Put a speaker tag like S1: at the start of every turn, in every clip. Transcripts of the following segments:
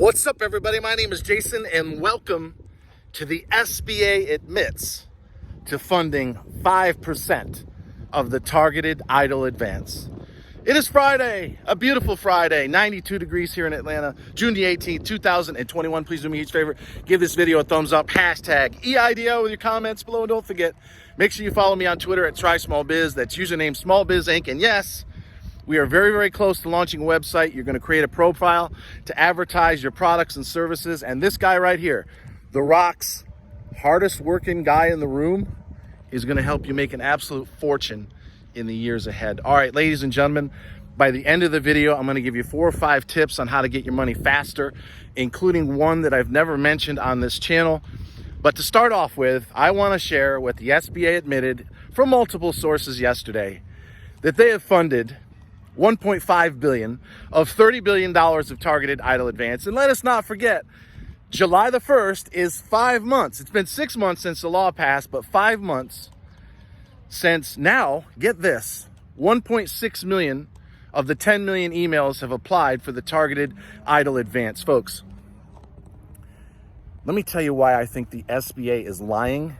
S1: What's up, everybody? My name is Jason, and welcome to the SBA admits to funding 5% of the Targeted EIDL Advance. It is Friday, a beautiful Friday, 92 degrees here in Atlanta, June the 18th, 2021. Please do me a huge favor, give this video a thumbs up, hashtag EIDL with your comments below, and don't forget, make sure you follow me on Twitter at TrySmallBiz. That's username SmallBizInc. And yes, we are very, very close to launching a website. You're going to create a profile to advertise your products and services. And this guy right here, The Rock's hardest working guy in the room, is going to help you make an absolute fortune in the years ahead. All right, ladies and gentlemen, by the end of the video, I'm going to give you 4 or 5 tips on how to get your money faster, including one that I've never mentioned on this channel. But to start off with, I want to share what the SBA admitted from multiple sources yesterday, that they have funded $1.5 billion of $30 billion of Targeted EIDL Advance. And let us not forget, July the 1st is 5 months. It's been 6 months since the law passed, but 5 months since now, get this, 1.6 million of the 10 million emails have applied for the Targeted EIDL Advance. Folks, let me tell you why I think the SBA is lying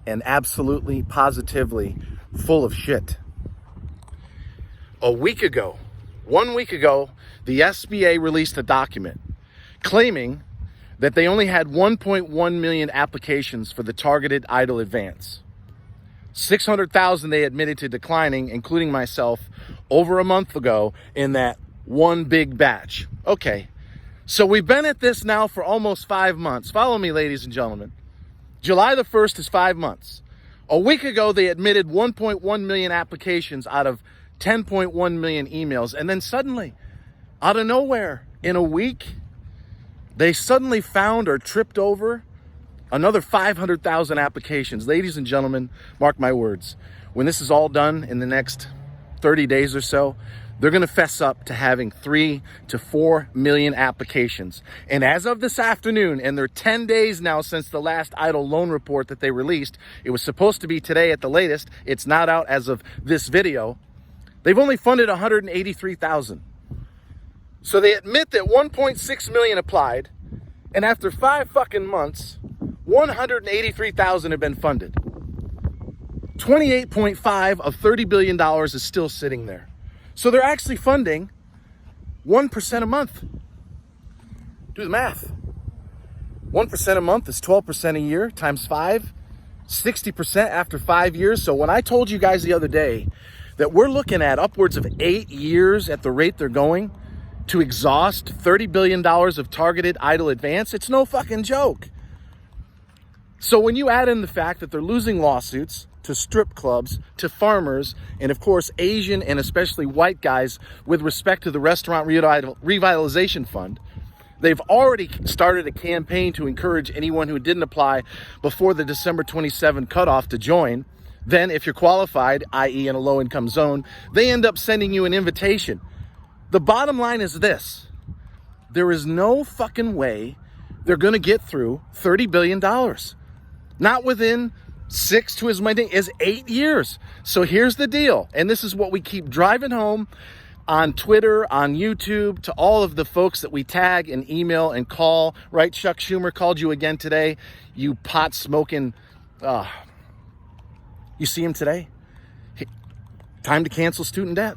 S1: and absolutely, positively full of shit. A week ago, 1 week ago, the SBA released a document claiming that they only had 1.1 million applications for the Targeted EIDL Advance. 600,000 they admitted to declining, including myself, over a month ago in that one big batch. Okay, so we've been at this now for almost 5 months. Follow me, ladies and gentlemen. July the 1st is 5 months. A week ago, they admitted 1.1 million applications out of 10.1 million emails. And then suddenly, out of nowhere, in a week, they suddenly found or tripped over another 500,000 applications. Ladies and gentlemen, mark my words. When this is all done in the next 30 days or so, they're going to fess up to having 3 to 4 million applications. And as of this afternoon, and they're 10 days now since the last EIDL loan report that they released, it was supposed to be today at the latest. It's not out as of this video. They've only funded 183,000. So they admit that 1.6 million applied, and after 5 fucking months, 183,000 have been funded. 28.5 of $30 billion is still sitting there. So they're actually funding 1% a month. Do the math. 1% a month is 12% a year times 5, 60% after 5 years. So when I told you guys the other day that we're looking at upwards of 8 years at the rate they're going to exhaust $30 billion of Targeted EIDL Advance, it's no fucking joke. So when you add in the fact that they're losing lawsuits to strip clubs, to farmers, and of course Asian and especially white guys with respect to the Restaurant Revitalization Fund, they've already started a campaign to encourage anyone who didn't apply before the December 27 cutoff to join. Then if you're qualified, i.e. in a low-income zone, they end up sending you an invitation. The bottom line is this: there is no fucking way they're going to get through $30 billion. Not within 6 to as many as 8 years. So here's the deal, and this is what we keep driving home on Twitter, on YouTube, to all of the folks that we tag and email and call. Right, Chuck Schumer called you again today, you pot-smoking... You see him today? Time to cancel student debt.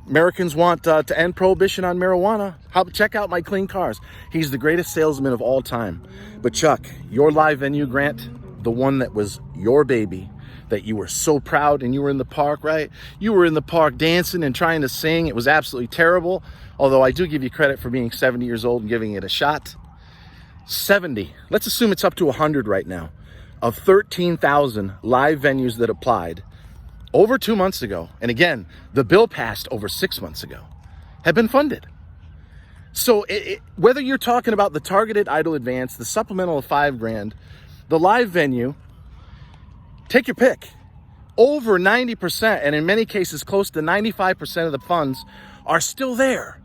S1: Americans want to end prohibition on marijuana. Check out my clean cars. He's the greatest salesman of all time. But Chuck, your live venue grant, the one that was your baby, that you were so proud, and you were in the park, right? You were in the park dancing and trying to sing. It was absolutely terrible. Although I do give you credit for being 70 years old and giving it a shot. 70. Let's assume it's up to 100 right now. Of 13,000 live venues that applied over 2 months ago, and again, the bill passed over 6 months ago, have been funded. So whether you're talking about the Targeted EIDL Advance, the supplemental of $5,000, the live venue, take your pick. Over 90%, and in many cases close to 95% of the funds are still there.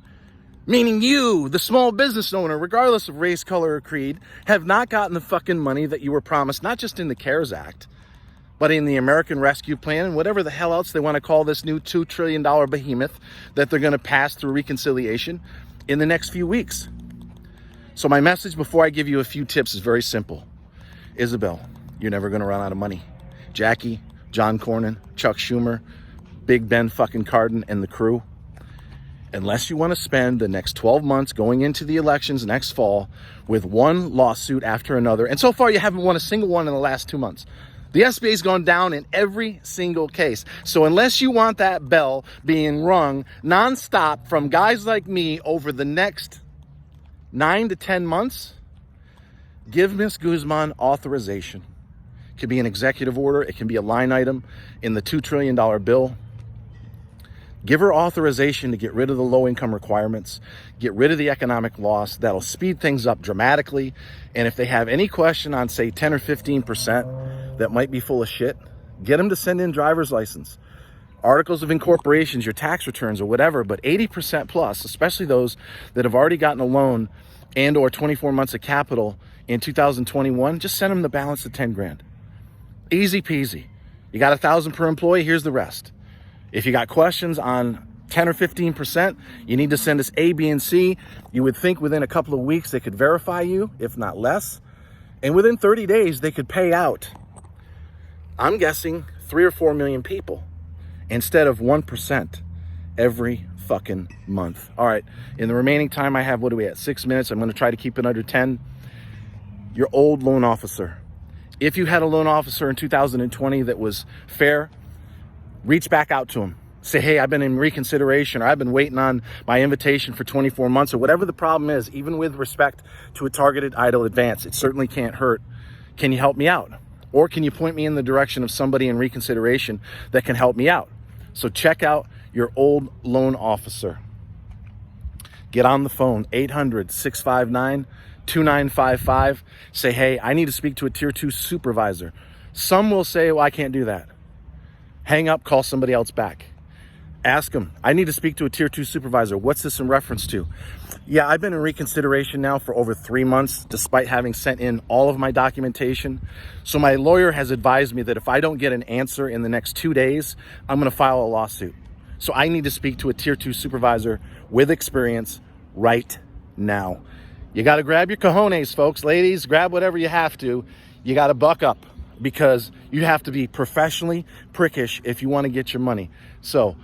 S1: Meaning you, the small business owner, regardless of race, color, or creed, have not gotten the fucking money that you were promised, not just in the CARES Act, but in the American Rescue Plan and whatever the hell else they want to call this new $2 trillion behemoth that they're going to pass through reconciliation in the next few weeks. So my message before I give you a few tips is very simple. Isabel, you're never going to run out of money. Jackie, John Cornyn, Chuck Schumer, Big Ben fucking Cardin and the crew, unless you want to spend the next 12 months going into the elections next fall with one lawsuit after another, and so far you haven't won a single one in the last 2 months. The SBA's gone down in every single case. So unless you want that bell being rung nonstop from guys like me over the next 9 to 10 months, give Ms. Guzman authorization. It can be an executive order. It can be a line item in the $2 trillion bill. Give her authorization to get rid of the low-income requirements, get rid of the economic loss. That'll speed things up dramatically. And if they have any question on, say, 10 or 15% that might be full of shit, get them to send in driver's license, articles of incorporations, your tax returns or whatever, but 80% plus, especially those that have already gotten a loan and or 24 months of capital in 2021, just send them the balance of 10 grand. Easy peasy. You got 1,000 per employee, here's the rest. If you got questions on 10 or 15%, you need to send us A, B, and C. You would think within a couple of weeks they could verify you, if not less. And within 30 days, they could pay out, I'm guessing, 3 or 4 million people instead of 1% every fucking month. All right, in the remaining time I have, what are we at, 6 minutes? I'm going to try to keep it under 10. Your old loan officer. If you had a loan officer in 2020 that was fair, reach back out to him. Say, hey, I've been in reconsideration, or I've been waiting on my invitation for 24 months, or whatever the problem is, even with respect to a targeted EIDL advance. It certainly can't hurt. Can you help me out? Or can you point me in the direction of somebody in reconsideration that can help me out? So check out your old loan officer. Get on the phone, 800-659-2955. Say, hey, I need to speak to a tier 2 supervisor. Some will say, well, I can't do that. Hang up, call somebody else back. Ask them, I need to speak to a tier 2 supervisor. What's this in reference to? Yeah, I've been in reconsideration now for over 3 months, despite having sent in all of my documentation. So my lawyer has advised me that if I don't get an answer in the next 2 days, I'm going to file a lawsuit. So I need to speak to a tier 2 supervisor with experience right now. You got to grab your cojones, folks. Ladies, grab whatever you have to. You got to buck up, because you have to be professionally prickish if you want to get your money. So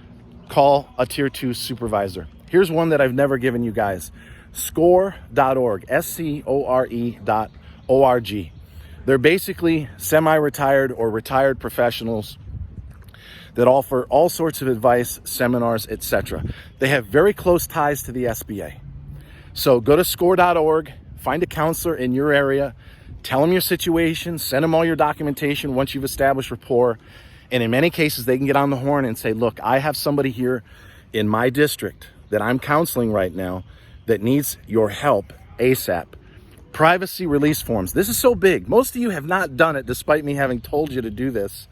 S1: call a tier 2 supervisor. Here's one that I've never given you guys. Score.org, SCORE.org. They're basically semi-retired or retired professionals that offer all sorts of advice, seminars, etc. They have very close ties to the SBA. So go to score.org, find a counselor in your area, tell them your situation, send them all your documentation once you've established rapport. And in many cases, they can get on the horn and say, look, I have somebody here in my district that I'm counseling right now that needs your help ASAP. Privacy release forms. This is so big. Most of you have not done it, despite me having told you to do this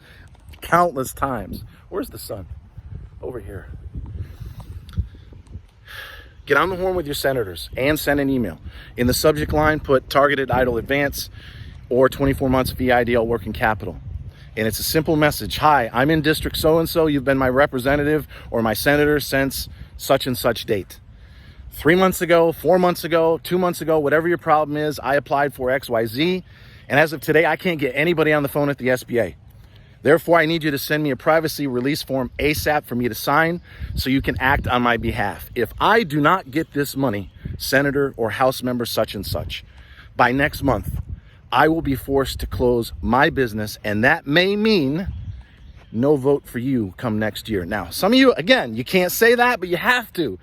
S1: countless times. Where's the sun? Over here. Get on the horn with your senators and send an email. In the subject line, put targeted EIDL advance or 24 months of EIDL working capital. And it's a simple message. Hi, I'm in district so-and-so. You've been my representative or my senator since such and such date. 3 months ago, 4 months ago, 2 months ago, whatever your problem is, I applied for XYZ. And as of today, I can't get anybody on the phone at the SBA. Therefore, I need you to send me a privacy release form ASAP for me to sign so you can act on my behalf. If I do not get this money, Senator or House member such and such, by next month, I will be forced to close my business, and that may mean no vote for you come next year. Now, some of you, again, you can't say that, but you have to.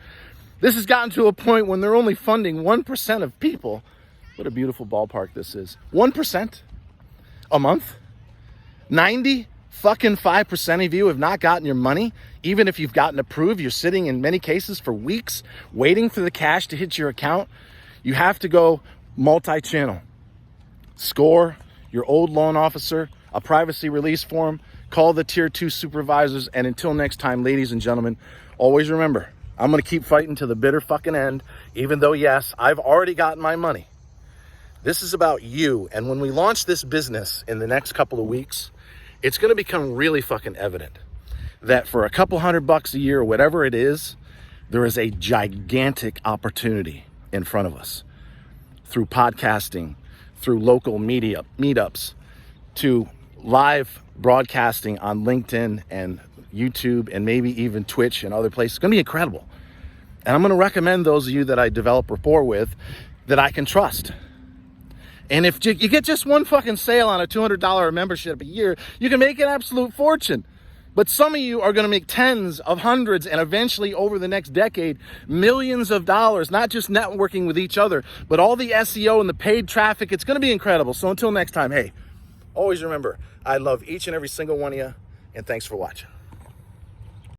S1: This has gotten to a point when they're only funding 1% of people. What a beautiful ballpark this is. 1% a month. 95% of you have not gotten your money. Even if you've gotten approved, you're sitting in many cases for weeks waiting for the cash to hit your account. You have to go multi-channel. Score, your old loan officer, a privacy release form, call the tier 2 supervisors, and until next time, ladies and gentlemen, always remember, I'm going to keep fighting to the bitter fucking end, even though, yes, I've already gotten my money. This is about you, and when we launch this business in the next couple of weeks, it's going to become really fucking evident that for a couple $100 a year or whatever it is, there is a gigantic opportunity in front of us. through podcasting, through local media meetups, to live broadcasting on LinkedIn and YouTube and maybe even Twitch and other places. It's going to be incredible. And I'm going to recommend those of you that I develop rapport with that I can trust. And if you get just one fucking sale on a $200 membership a year, you can make an absolute fortune. But some of you are going to make tens of hundreds and eventually over the next decade, millions of dollars, not just networking with each other, but all the SEO and the paid traffic. It's going to be incredible. So until next time, hey, always remember, I love each and every single one of you, and thanks for watching.